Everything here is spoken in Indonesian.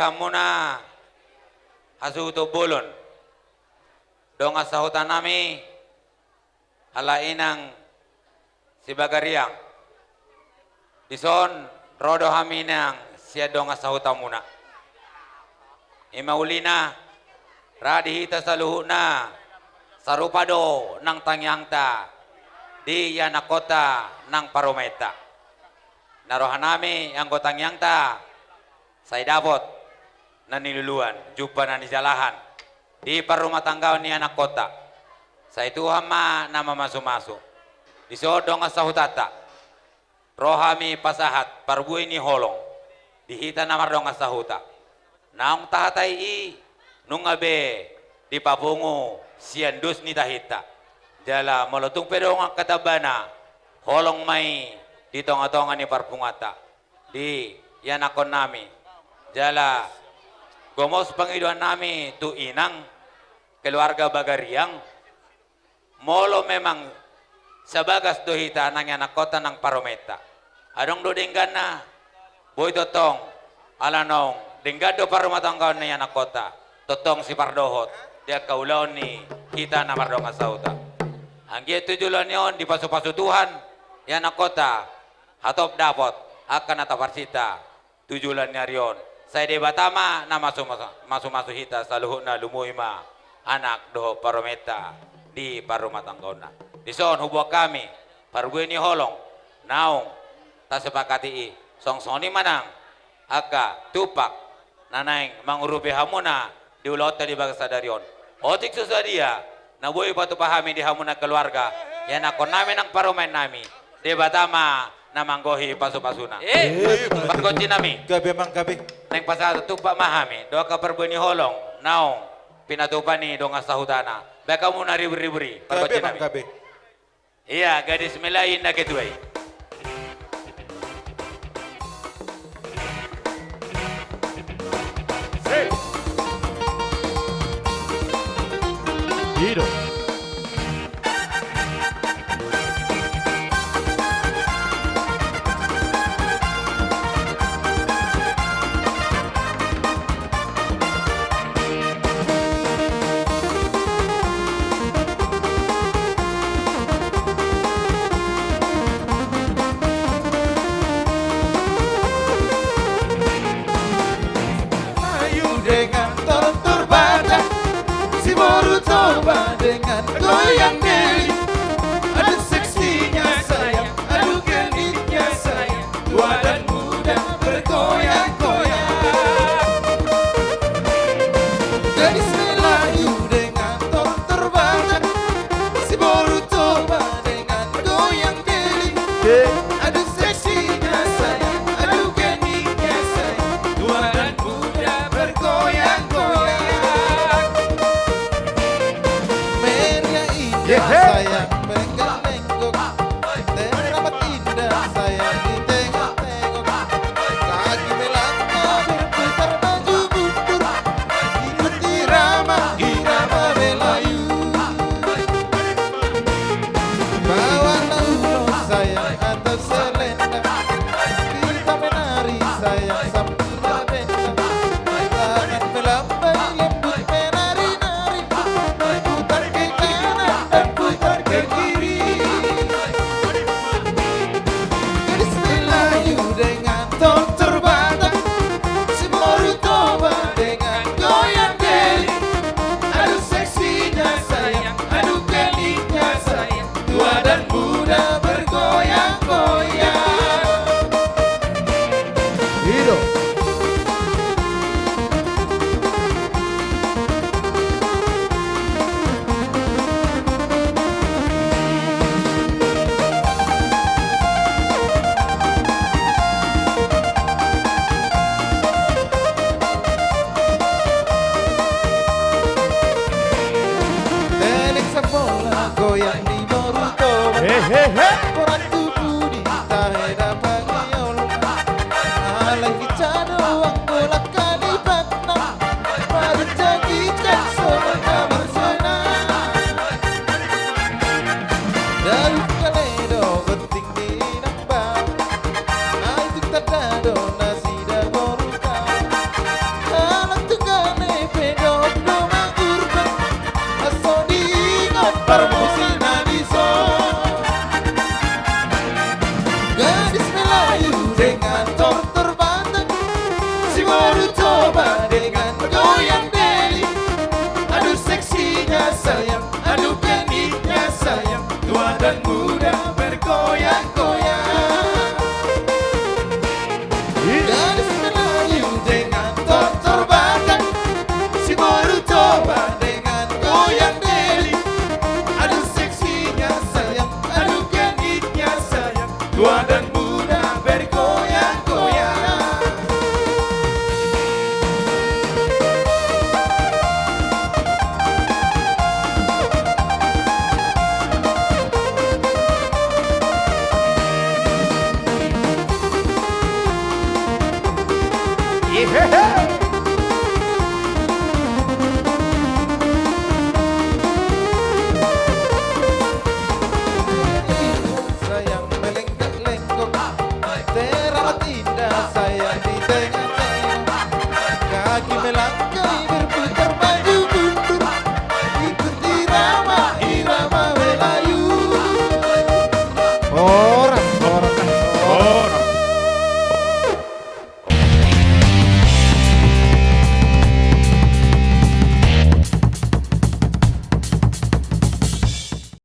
hamuna hasu to bolon. Dong asahutan nami hala inang si bagariang. Dison rodo haminang sia dong asahutan muna. Imaulina radihita saluhuna sarupado nang tangyangta di yanakota nang parometa. Narohanami ang gotang yangta say dapot na niluluan jumpa na nijalahan di parumah tanggaw ni anak kota say Tuhan ma na mamasu-masu di sodong asahutata rohami pasahat parbuy ni holong dihita na mardong asahuta naong tahatay i nung abe di papungo siandus ni tahita jala molotong pedong ang katabana holong may di tonga-tonga ni parpungata di yanakon nami jala gomos pangiduan nami tu inang keluarga bagariang molo memang sabagas dohita nang anak kota nang parometa adong do denggan na boy totong alanong denggado parumatanggaw na anak kota totong si pardohot dia kaulaon ni kita na mardong asauta anggi tujulan yon di pasu-pasu Tuhan anak kota hatop dapot akan ataparsita tujulan nyarion saya de batama na masu hita saluhuna lumuima anak doho parometa di parumah tanggona dison hubwa kami pargue ni holong naong tasepakati i songsoni manang aka tupak nanaing mangurupi hamuna di ulota di bagasa darion otik susadia na boy patu pahami di hamuna keluarga yan ako namin ang paromen nami de batama na manggohi pasu-pasuna pagkonci nami Gabi mang gabi. neng pasado tupak mahami doa ka pargue ni holong naong pinatupan ni dong asahutana baka muna ribri-ribri Gabi pagkonci mang nami gabi. iya gadis melayin na ketuai Hero. Ayu dengan tortur badan si baru coba dengan goyang diri aduh seksinya sayang aduh genitnya sayang tua dan muda bergoyang-goyang gadis Melayu dengan tortur badan si baru coba dengan goyang diri aduh seksinya sayang aduh genitnya sayang tua dan muda bergoyang-goyang Merya indah sayang menggak-menggok teramat indah sayang ditengok-tengok kaki melangkah berputar maju mundur ikuti irama Melayu bawa ulo sayang atau selendang kita menari sayang sambil berdendang tangan melambai lembut menari-nari putar ke kanan dan putar ke kiri gadis Melayu dengan tortur badan si baru coba dengan goyang diri aduh seksinya sayang aduh genitnya sayang tua dan muda bergoyang-goyang Hero. Telik sa bola goyang di Boruto Hehehe. Orang tubuh di taheda pangiol Alay kita doang bola kali batang Pada jadikan semua kamar senang Dari kaledo penting di nambang Nah itu tadado nasi da Boruto permusim Madison. Gadis Melayu dengan tortor Banten, si baru coba dengan goyang deli. Aduh seksinya sayang, aduh genitnya sayang, tua dan muda bergoyang-goyang. Gadis Melayu dengan tortor Banten, si baru coba dengan goyang deli. Aduh seksinya sayang, aduh genitnya sayang, tua dan muda bergoyang-goyang. Sayang melengkak-lengkok, teramat indah sayang di tengah